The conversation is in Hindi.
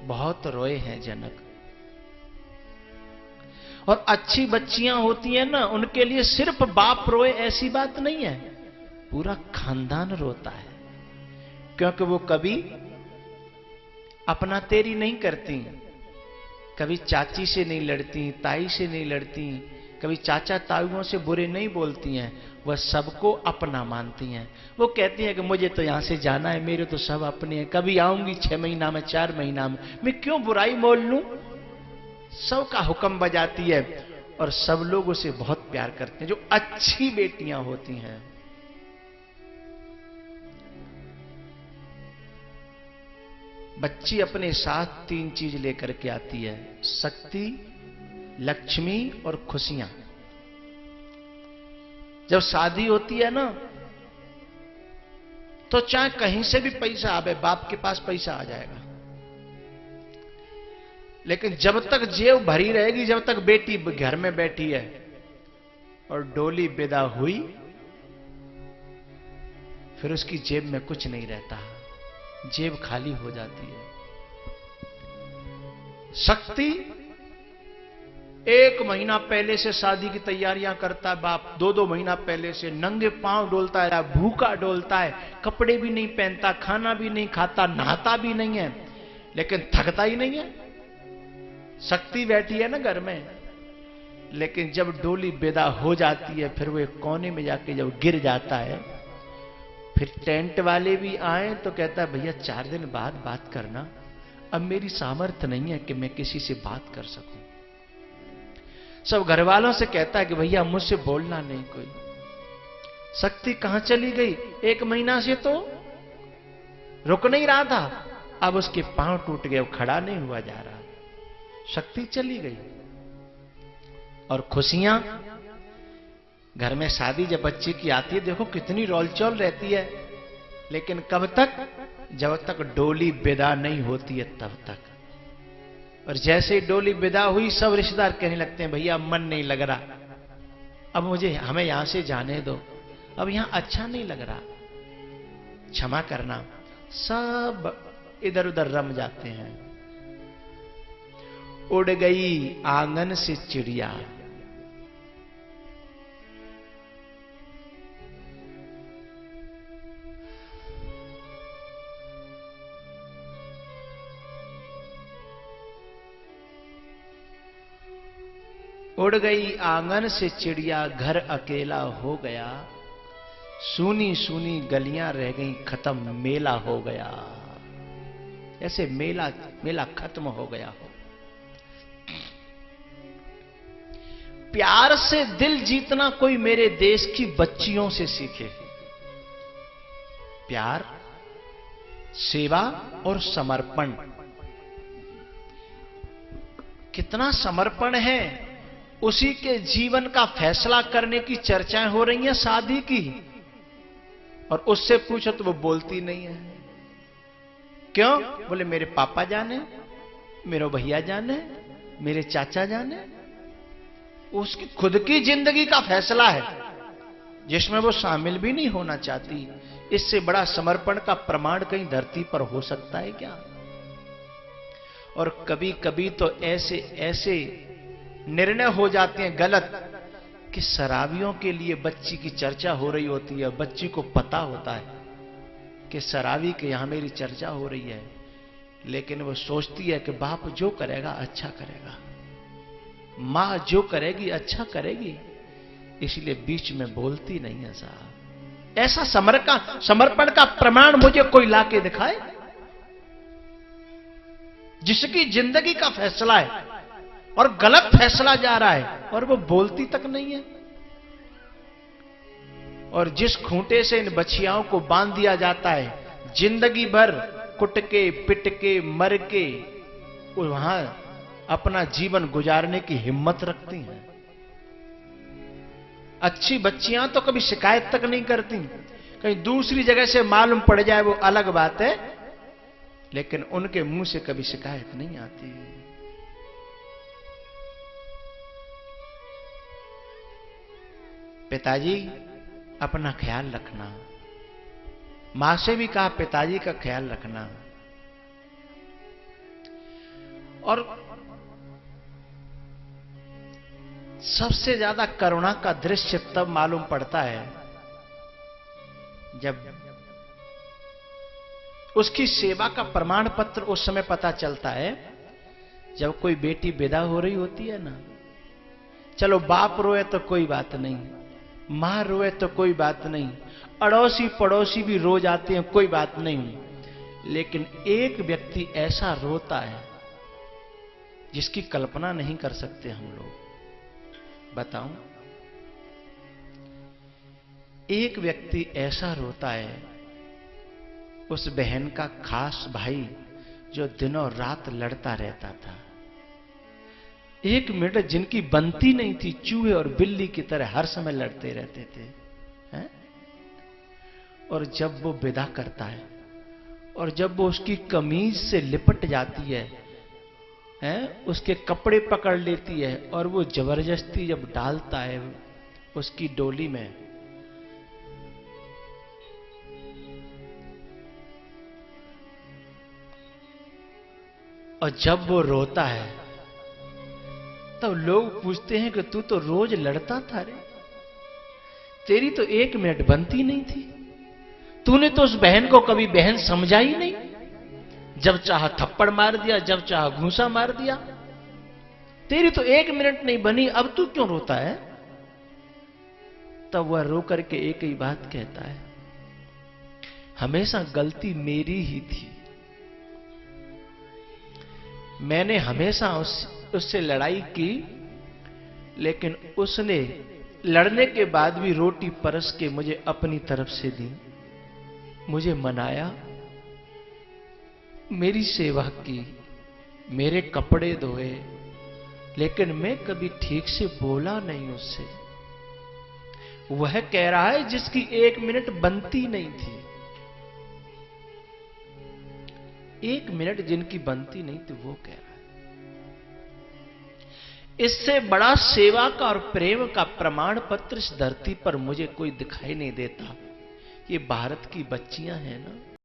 बहुत रोए हैं जनक। और अच्छी बच्चियां होती हैं ना, उनके लिए सिर्फ बाप रोए ऐसी बात नहीं है, पूरा खानदान रोता है। क्योंकि वो कभी अपना तेरी नहीं करती, कभी चाची से नहीं लड़ती, ताई से नहीं लड़ती, कभी चाचा ताऊओं से बुरे नहीं बोलती हैं, वह सबको अपना मानती हैं। वो कहती हैं कि मुझे तो यहां से जाना है, मेरे तो सब अपने हैं, कभी आऊंगी 6 महीना में, 4 महीना में, मैं क्यों बुराई मोल लूं। सबका हुक्म बजाती है और सब लोग उसे बहुत प्यार करते हैं, जो अच्छी बेटियां होती हैं। बच्ची अपने साथ 3 चीज लेकर के आती है, शक्ति, लक्ष्मी और खुशियां। जब शादी होती है ना, तो चाहे कहीं से भी पैसा आवे, बाप के पास पैसा आ जाएगा, लेकिन जब तक जेब भरी रहेगी, जब तक बेटी घर में बैठी है और डोली विदा हुई, फिर उसकी जेब में कुछ नहीं रहता, जेब खाली हो जाती है। शक्ति 1 महीना पहले से शादी की तैयारियां करता है बाप, 2-2 महीना पहले से नंगे पांव डोलता है, भूखा डोलता है, कपड़े भी नहीं पहनता, खाना भी नहीं खाता, नहाता भी नहीं है, लेकिन थकता ही नहीं है। शक्ति बैठी है ना घर में, लेकिन जब डोली विदा हो जाती है, फिर वो एक कोने में जाके जब गिर जाता है, फिर टेंट वाले भी आए तो कहता है भैया 4 दिन बाद बात करना, अब मेरी सामर्थ्य नहीं है कि मैं किसी से बात कर सकूं। सब घर वालों से कहता है कि भैया मुझसे बोलना नहीं कोई। शक्ति कहां चली गई? 1 महीना से तो रुक नहीं रहा था, अब उसके पांव टूट गए, खड़ा नहीं हुआ जा रहा, शक्ति चली गई। और खुशियां, घर में शादी जब बच्चे की आती है, देखो कितनी रोलचोल रहती है, लेकिन कब तक? जब तक डोली विदा नहीं होती है तब तक। और जैसे डोली विदा हुई, सब रिश्तेदार कहने लगते हैं भैया मन नहीं लग रहा, अब हमें यहां से जाने दो, अब यहां अच्छा नहीं लग रहा, क्षमा करना। सब इधर उधर रम जाते हैं। उड़ गई आंगन से चिड़िया, उड़ गई आंगन से चिड़िया, घर अकेला हो गया, सूनी सूनी गलियां रह गई, खत्म मेला हो गया। ऐसे मेला खत्म हो गया हो। प्यार से दिल जीतना कोई मेरे देश की बच्चियों से सीखे। प्यार, सेवा और समर्पण। कितना समर्पण है, उसी के जीवन का फैसला करने की चर्चाएं हो रही हैं शादी की, और उससे पूछो तो वो बोलती नहीं है। क्यों? बोले मेरे पापा जाने, मेरे भैया जाने, मेरे चाचा जाने। उसकी खुद की जिंदगी का फैसला है, जिसमें वो शामिल भी नहीं होना चाहती। इससे बड़ा समर्पण का प्रमाण कहीं धरती पर हो सकता है क्या? और कभी कभी तो ऐसे ऐसे निर्णय हो जाते हैं गलत, कि शराबियों के लिए बच्ची की चर्चा हो रही होती है, बच्ची को पता होता है कि शराबी के यहां मेरी चर्चा हो रही है, लेकिन वो सोचती है कि बाप जो करेगा अच्छा करेगा, मां जो करेगी अच्छा करेगी, इसलिए बीच में बोलती नहीं है साहब। ऐसा समर्पण का प्रमाण मुझे कोई लाके दिखाए, जिसकी जिंदगी का फैसला है और गलत फैसला जा रहा है और वो बोलती तक नहीं है। और जिस खूंटे से इन बछियाओं को बांध दिया जाता है, जिंदगी भर कुट के पिट के मर के वहां अपना जीवन गुजारने की हिम्मत रखती हैं। अच्छी बच्चियां तो कभी शिकायत तक नहीं करती, कहीं दूसरी जगह से मालूम पड़ जाए वो अलग बात है, लेकिन उनके मुंह से कभी शिकायत नहीं आती। पिताजी अपना ख्याल रखना, मां से भी कहा पिताजी का ख्याल रखना। और सबसे ज्यादा करुणा का दृश्य तब मालूम पड़ता है जब उसकी सेवा का प्रमाण पत्र उस समय पता चलता है जब कोई बेटी विदा हो रही होती है ना। चलो बाप रोए तो कोई बात नहीं, मां रोए तो कोई बात नहीं, अड़ोसी पड़ोसी भी रो जाते हैं, कोई बात नहीं, लेकिन एक व्यक्ति ऐसा रोता है जिसकी कल्पना नहीं कर सकते हम लोग। बताऊं, एक व्यक्ति ऐसा रोता है, उस बहन का खास भाई जो दिनों रात लड़ता रहता था, एक मिनट जिनकी बनती नहीं थी, चूहे और बिल्ली की तरह हर समय लड़ते रहते थे, हैं? और जब वो विदा करता है और जब वो उसकी कमीज से लिपट जाती है, हैं? उसके कपड़े पकड़ लेती है और वो जबरदस्ती जब डालता है उसकी डोली में, और जब वो रोता है तो लोग पूछते हैं कि तू तो रोज लड़ता था रे, तेरी तो एक मिनट बनती नहीं थी, तूने तो उस बहन को कभी बहन समझा ही नहीं, जब चाहा थप्पड़ मार दिया, जब चाहा घूंसा मार दिया, तेरी तो एक मिनट नहीं बनी, अब तू क्यों रोता है? तब वह रो करके एक ही बात कहता है, हमेशा गलती मेरी ही थी, मैंने हमेशा उससे लड़ाई की, लेकिन उसने लड़ने के बाद भी रोटी परस के मुझे अपनी तरफ से दी, मुझे मनाया, मेरी सेवा की, मेरे कपड़े धोए, लेकिन मैं कभी ठीक से बोला नहीं उससे। वह कह रहा है जिसकी एक मिनट बनती नहीं थी, एक मिनट जिनकी बनती नहीं थी, वो कह रहा है। इससे बड़ा सेवा का और प्रेम का प्रमाण पत्र इस धरती पर मुझे कोई दिखाई नहीं देता। ये भारत की बच्चियां हैं ना,